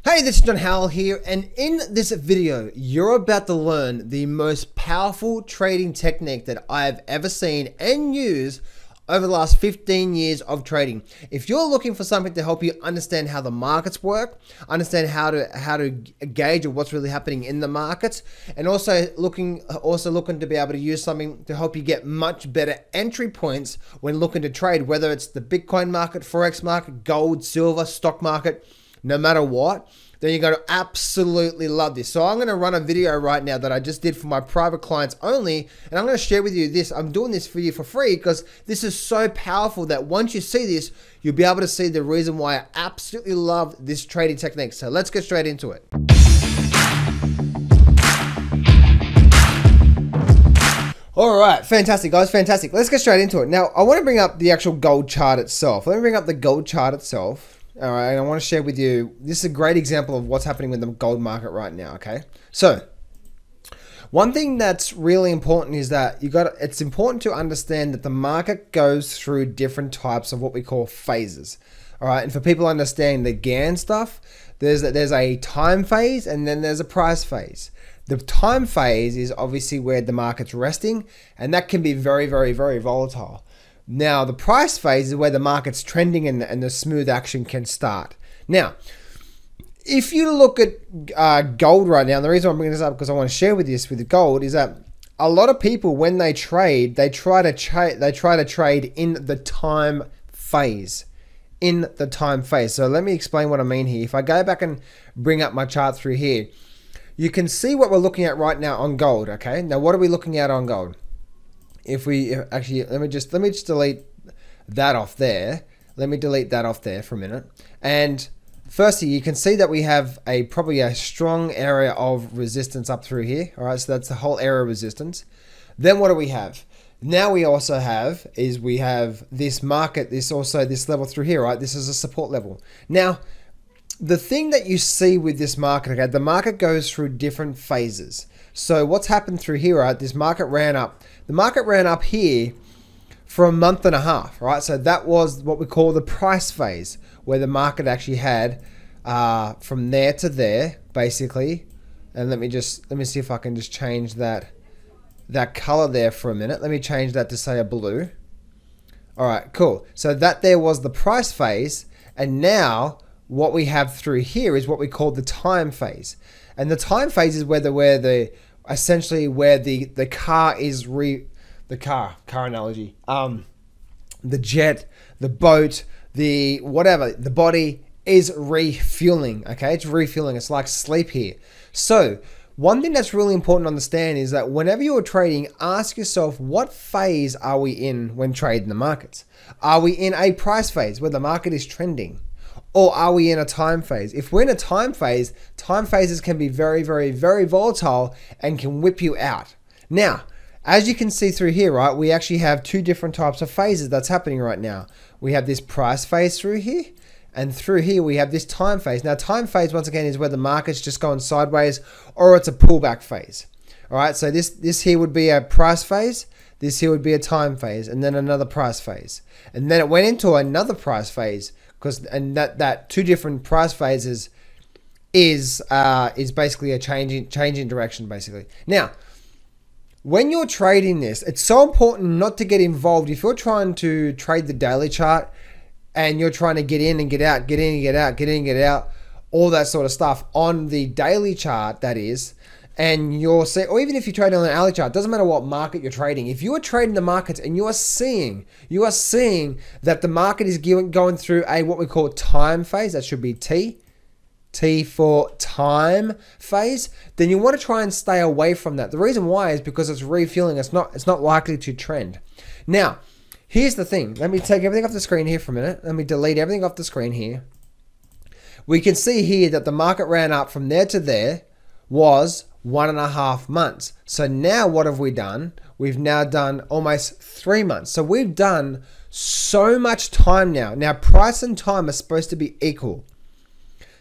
Hey, this is John Howell here, and in this video, you're about to learn the most powerful trading technique that I've ever seen and used over the last 15 years of trading. If you're looking for something to help you understand how the markets work, understand how to gauge what's really happening in the markets, and also looking to be able to use something to help you get much better entry points when looking to trade, whether it's the Bitcoin market, Forex market, gold, silver, stock market, no matter what, then you're going to absolutely love this. So I'm going to run a video right now that I just did for my private clients only, and I'm going to share with you this. I'm doing this for you for free because this is so powerful that once you see this, you'll be able to see the reason why I absolutely love this trading technique. So let's get straight into it. All right, fantastic guys, fantastic. Let's get straight into it. Now, I want to bring up the actual gold chart itself. Let me bring up the gold chart itself. All right, and I want to share with you, this is a great example of what's happening with the gold market right now, okay? So, one thing that's really important is that it's important to understand that the market goes through different types of what we call phases. All right, and for people understanding the Gann stuff, there's a time phase and then there's a price phase. The time phase is obviously where the market's resting, and that can be very, very, very volatile. Now, the price phase is where the market's trending and the smooth action can start. Now, if you look at gold right now, and the reason I'm bringing this up because I want to share with this with gold is that a lot of people, when they trade, they try to trade in the time phase. In the time phase. So let me explain what I mean here. If I go back and bring up my chart through here, you can see what we're looking at right now on gold. Okay, now what are we looking at on gold? If we actually, let me just delete that off there. Let me delete that off there for a minute. And firstly, you can see that we have probably a strong area of resistance up through here. All right, so that's the whole area of resistance. Then what do we have? Now we also have we have this market, this level through here, right? This is a support level. Now, the thing that you see with this market, okay, the market goes through different phases. So what's happened through here, right? This market ran up. The market ran up here for a month and a half, right? So that was what we call the price phase, where the market actually had from there to there, basically. And let me see if I can just change that color there for a minute. Let me change that to say a blue. All right, cool. So that there was the price phase, and now what we have through here is what we call the time phase. And the time phase is essentially where the car is the car analogy. The jet, the boat, the whatever, the body is refueling, okay? It's refueling. It's like sleep here. So one thing that's really important to understand is that whenever you're trading, ask yourself, what phase are we in when trading the markets? Are we in a price phase where the market is trending? Or are we in a time phase? If we're in a time phases can be very, very, very volatile and can whip you out. Now, as you can see through here, right, we actually have two different types of phases that's happening right now. We have this price phase through here, and through here we have this time phase. Now, time phase, once again, is where the market's just going sideways or it's a pullback phase. All right, so this here would be a price phase. This here would be a time phase, and then another price phase. And then it went into another price phase, and that two different price phases is basically a change in direction, basically. Now, when you're trading this, it's so important not to get involved. If you're trying to trade the daily chart and you're trying to get in and get out, get in and get out, get in and get out, all that sort of stuff on the daily chart, that is, and you're saying, or even if you trade on an hourly chart, doesn't matter what market you're trading. If you are trading the markets and you are seeing that the market is going through what we call time phase, that should be T for time phase, then you want to try and stay away from that. The reason why is because it's refueling. It's not likely to trend. Now, here's the thing. Let me take everything off the screen here for a minute. Let me delete everything off the screen here. We can see here that the market ran up from there to there was 1.5 months. So now what have we done? We've now done almost 3 months. So we've done so much time now. Now, price and time are supposed to be equal.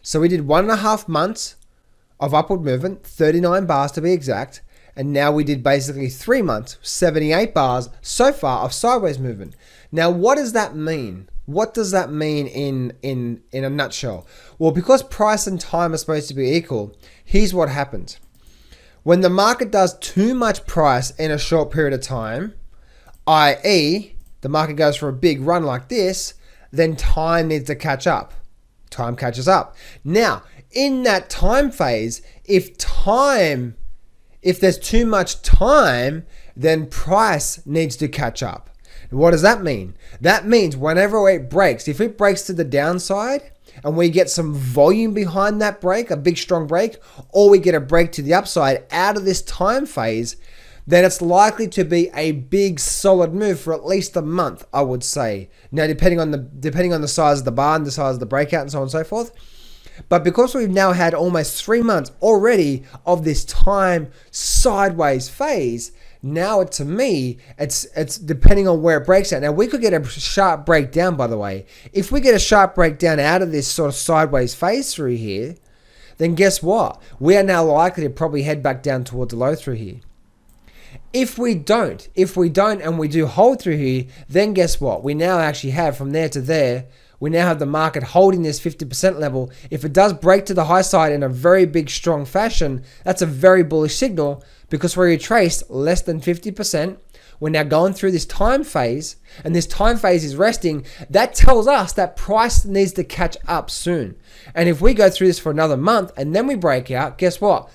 So we did 1.5 months of upward movement, 39 bars to be exact. And now we did basically 3 months, 78 bars so far of sideways movement. Now, what does that mean? What does that mean in a nutshell? Well, because price and time are supposed to be equal, here's what happens. When the market does too much price in a short period of time, i.e., the market goes for a big run like this, then time needs to catch up. Time catches up. Now, in that time phase, if there's too much time, then price needs to catch up. What does that mean? That means whenever it breaks, if it breaks to the downside and we get some volume behind that break, a big strong break, or we get a break to the upside out of this time phase, then it's likely to be a big solid move for at least a month, I would say. Now, depending on the size of the bar and the size of the breakout and so on and so forth. But because we've now had almost 3 months already of this time sideways phase, now to me, it's depending on where it breaks out. Now, we could get a sharp breakdown, by the way. If we get a sharp breakdown out of this sort of sideways phase through here, then guess what? We are now likely to probably head back down towards the low through here. If we don't and we do hold through here, then guess what? We now actually have from there to there, we now have the market holding this 50% level. If it does break to the high side in a very big, strong fashion, that's a very bullish signal because we retraced less than 50%. We're now going through this time phase and this time phase is resting. That tells us that price needs to catch up soon. And if we go through this for another month and then we break out, guess what?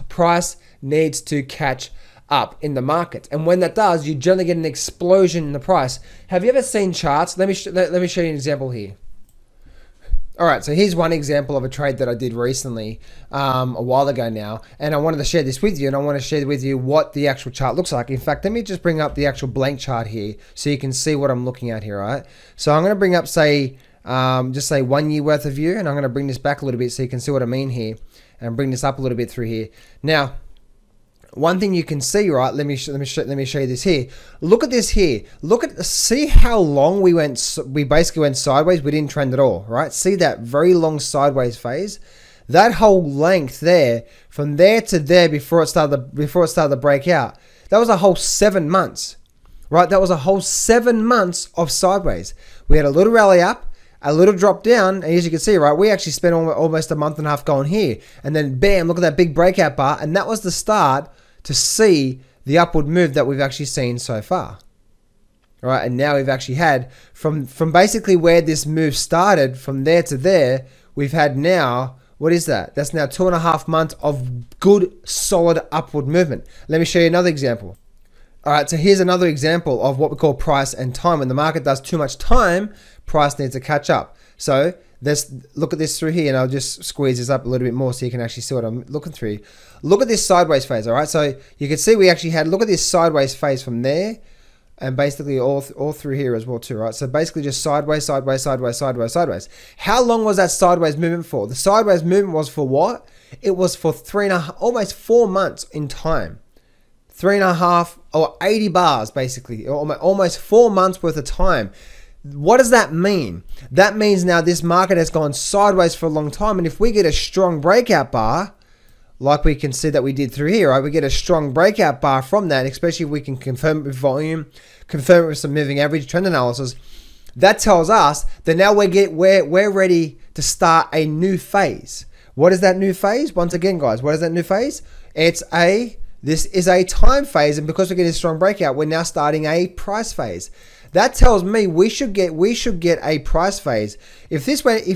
Price needs to catch up in the market. And when that does, you generally get an explosion in the price. Have you ever seen charts? Let me show you an example here. All right, so here's one example of a trade that I did recently, a while ago now, and I wanted to share this with you, and I want to share with you what the actual chart looks like. In fact, let me just bring up the actual blank chart here so you can see what I'm looking at here, all right? So I'm going to bring up, say, just say 1 year worth of view, and I'm going to bring this back a little bit so you can see what I mean here, and bring this up a little bit through here. Now, one thing you can see, right? Let me show you this here. Look at this here. See how long we basically went sideways. We didn't trend at all, right? See that very long sideways phase. That whole length there, from there to there, before it started to break out. That was a whole 7 months, right? That was a whole 7 months of sideways. We had a little rally up, a little drop down, and as you can see, right, we actually spent almost a month and a half going here, and then bam, look at that big breakout bar, and that was the start to see the upward move that we've actually seen so far. All right, and now we've actually had, from basically where this move started, from there to there, we've had now, what is that? That's now 2.5 months of good, solid upward movement. Let me show you another example. All right, so here's another example of what we call price and time. When the market does too much time, price needs to catch up. So let's look at this through here, and I'll just squeeze this up a little bit more so you can actually see what I'm looking through. Look at this sideways phase, all right? So you can see we actually had, look at this sideways phase from there, and basically all through here as well too, right? So basically just sideways, sideways, sideways, sideways, sideways. How long was that sideways movement for? The sideways movement was for what? It was for almost 4 months in time. 3.5 or 80 bars, basically, almost 4 months worth of time. What does that mean? That means now this market has gone sideways for a long time, and if we get a strong breakout bar, like we can see that we did through here, right? We get a strong breakout bar from that, especially if we can confirm it with volume, confirm it with some moving average trend analysis. That tells us that now we're ready to start a new phase. What is that new phase? Once again, guys, what is that new phase? This is a time phase, and because we're getting a strong breakout, we're now starting a price phase. That tells me we should get a price phase. If this went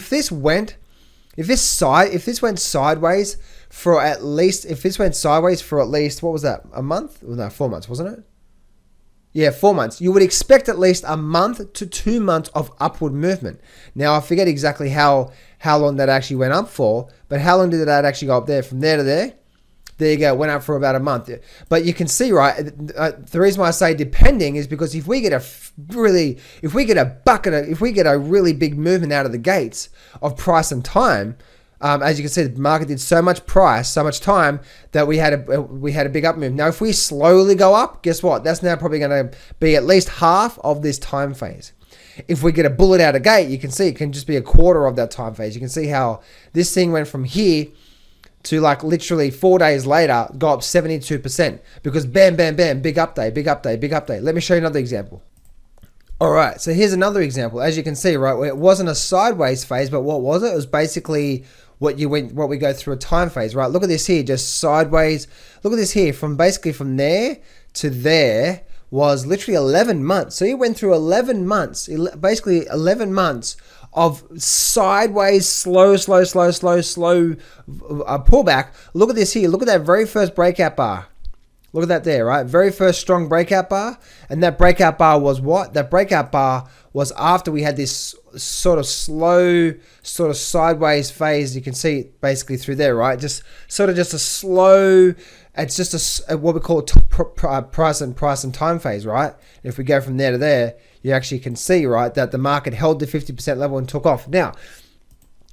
sideways for at least, what was that? A month? No, 4 months, wasn't it? Yeah, 4 months. You would expect at least a month to 2 months of upward movement. Now, I forget exactly how long that actually went up for, but how long did that actually go up there? From there to there? There you go, went up for about a month. But you can see, right, the reason why I say depending is because if we get a really big movement out of the gates of price and time, as you can see, the market did so much price, so much time that we had a big up move. Now, if we slowly go up, guess what? That's now probably going to be at least half of this time phase. If we get a bullet out of gate, you can see it can just be a quarter of that time phase. You can see how this thing went from here to like literally 4 days later, go up 72% because bam, bam, bam, big up day, big up day, big up day. Let me show you another example. All right, so here's another example. As you can see, right, it wasn't a sideways phase, but what was it? It was basically what we go through a time phase, right? Look at this here, just sideways. Look at this here, from there to there was literally 11 months. So he went through 11 months, basically 11 months of sideways, slow pullback. Look at this here. Look at that very first breakout bar. Look at that there, right? Very first strong breakout bar. And that breakout bar was what? That breakout bar was after we had this sort of slow, sort of sideways phase. You can see it basically through there, right? Just a slow, it's just what we call price and time phase, right? If we go from there to there, you actually can see, right, that the market held the 50% level and took off. Now,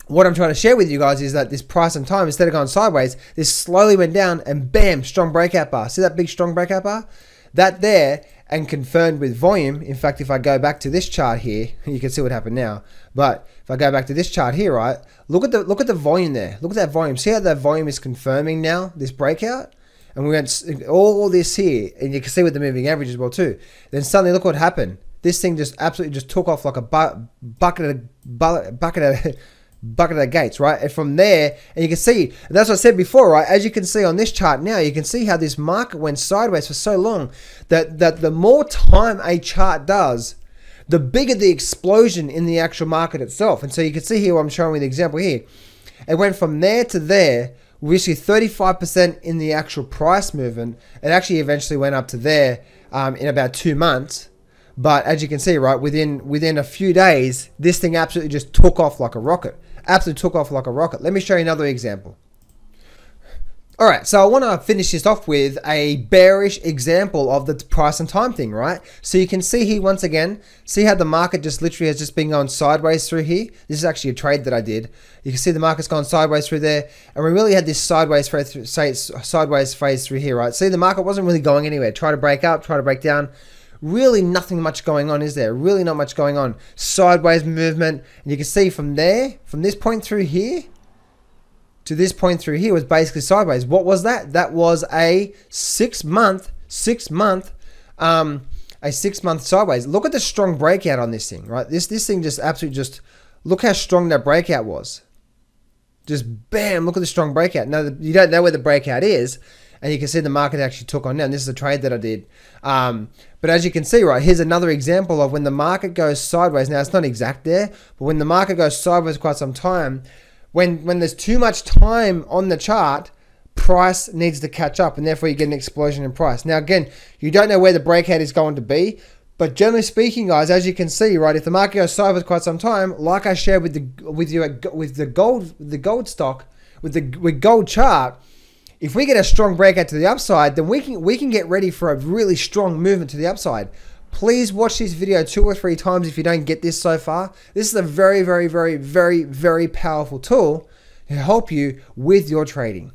what I'm trying to share with you guys is that this price and time, instead of going sideways, this slowly went down and bam, strong breakout bar. See that big strong breakout bar? That there, and confirmed with volume. In fact, if I go back to this chart here, you can see what happened now. But if I go back to this chart here, right, look at the volume there. Look at that volume. See how that volume is confirming now, this breakout? And we went all this here, and you can see with the moving average as well too. Then suddenly look what happened. This thing just absolutely just took off like a bucket of gates, right? And from there, and you can see, and that's what I said before, right? As you can see on this chart now, you can see how this market went sideways for so long that the more time a chart does, the bigger the explosion in the actual market itself. And so you can see here, what I'm showing you the example here. It went from there to there. We see 35% in the actual price movement. It actually eventually went up to there in about 2 months. But as you can see, right, within a few days, this thing absolutely just took off like a rocket. Absolutely took off like a rocket. Let me show you another example. All right, so I want to finish this off with a bearish example of the price and time thing, right? So you can see here once again, see how the market just literally has just been going sideways through here. This is actually a trade that I did. You can see the market's gone sideways through there, and we really had this sideways phase through here, right? See, the market wasn't really going anywhere. Try to break up, try to break down. Really nothing much going on, is there? Really not much going on. Sideways movement, and you can see from there, from this point through here to this point through here was basically sideways. What was that? That was a 6 month sideways. Look at the strong breakout on this thing, right? This thing just absolutely just, look how strong that breakout was. Just bam, look at the strong breakout. Now, you don't know where the breakout is, and you can see the market actually took on down. This is a trade that I did. But as you can see, right, here's another example of when the market goes sideways. Now, it's not exact there, but when the market goes sideways quite some time, when there's too much time on the chart, price needs to catch up, and therefore you get an explosion in price. Now, again, you don't know where the breakout is going to be, but generally speaking, guys, as you can see, right, if the market goes sideways quite some time, like I shared with the gold stock, with gold chart, if we get a strong breakout to the upside, then we can get ready for a really strong movement to the upside. Please watch this video 2 or 3 times if you don't get this so far. This is a very, very, very, very, very powerful tool to help you with your trading.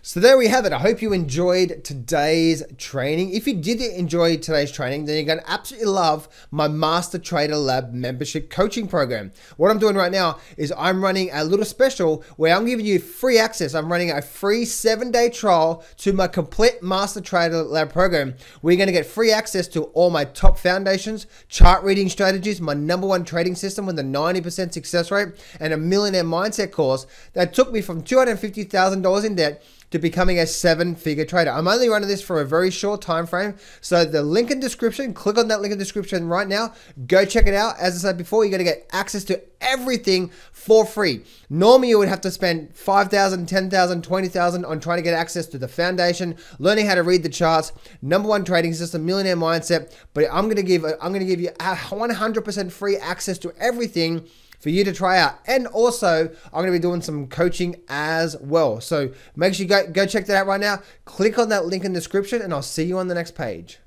So there we have it. I hope you enjoyed today's training. If you did enjoy today's training, then you're going to absolutely love my Master Trader Lab membership coaching program. What I'm doing right now is I'm running a little special where I'm giving you free access. I'm running a free 7-day trial to my complete Master Trader Lab program. We're going to get free access to all my top foundations, chart reading strategies, my #1 trading system with a 90% success rate, and a millionaire mindset course that took me from $250,000 in debt to becoming a 7-figure trader. I'm only running this for a very short time frame. So the link in description, click on that link in description right now. Go check it out. As I said before, you're going to get access to everything for free. Normally, you would have to spend $5,000, $10,000, $20,000 on trying to get access to the foundation, learning how to read the charts, #1 trading system, millionaire mindset. But I'm going to give you 100% free access to everything for you to try out. And also, I'm going to be doing some coaching as well. So make sure you go check that out right now. Click on that link in the description, and I'll see you on the next page.